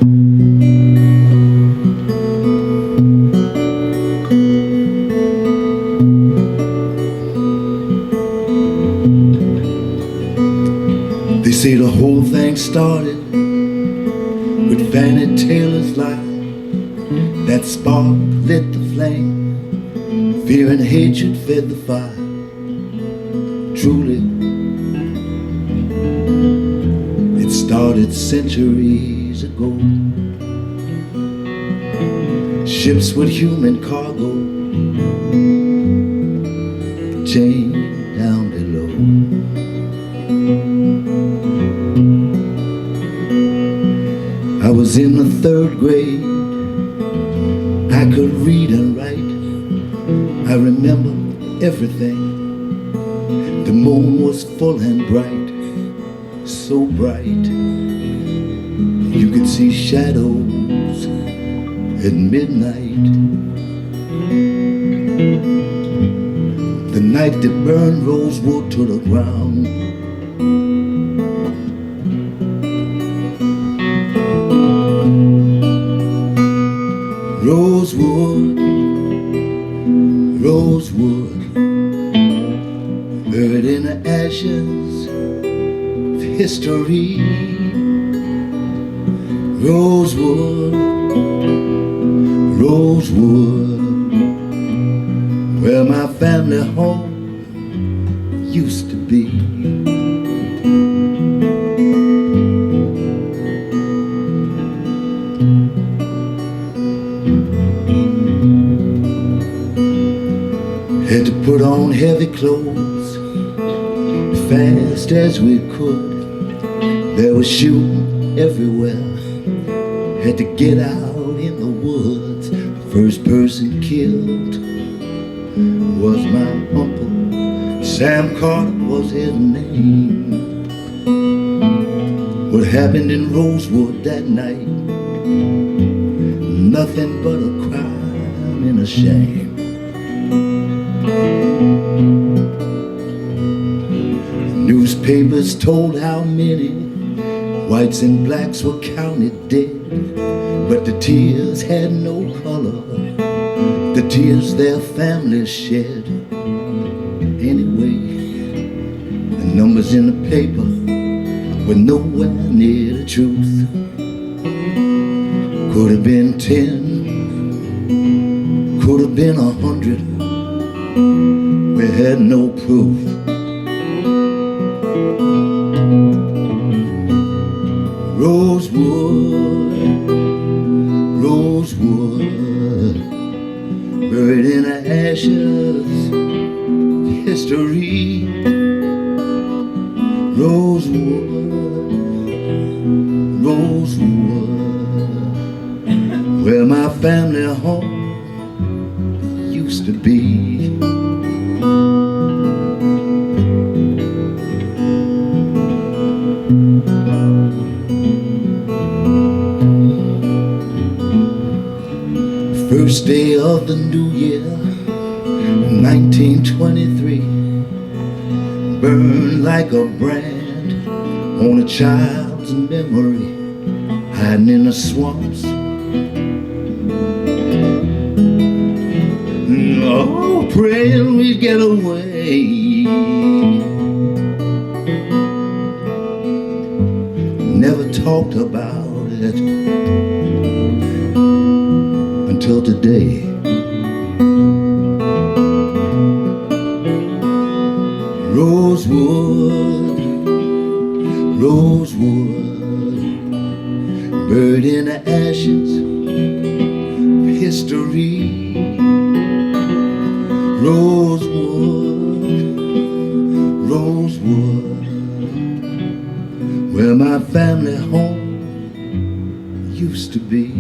They say the whole thing started with Fannie Taylor's lie. That spark lit the flame, fear and hatred fed the fire. Truly, it started centuries ago. Ships with human cargo chained down below. I was in the 3rd grade. I could read and write. I remember everything. The moon was full and bright, so bright you could see shadows at midnight. The night that burned Rosewood to the ground. Rosewood, Rosewood, buried in the ashes of history. Rosewood, Rosewood, where my family home used to be. Had to put on heavy clothes fast as we could. There was shooting everywhere. Had to get out in the woods. The first person killed was my uncle. Sam Carter was his name. What happened in Rosewood that night? Nothing but a crime and a shame. Newspapers told how many whites and blacks were counted dead, but the tears had no color, the tears their families shed. Anyway, the numbers in the paper were nowhere near the truth. Could have been 10, could have been 100. We had no proof. Rosewood, Rosewood, buried in the ashes of history. Rosewood, Rosewood, where my family home used to be. First day of the new year, 1923, burned like a brand on a child's memory, hiding in the swamps. Oh, praying we'd get away. Never talked about it until today. Rosewood, Rosewood, buried in the ashes of history. Rosewood, Rosewood, where my family home used to be.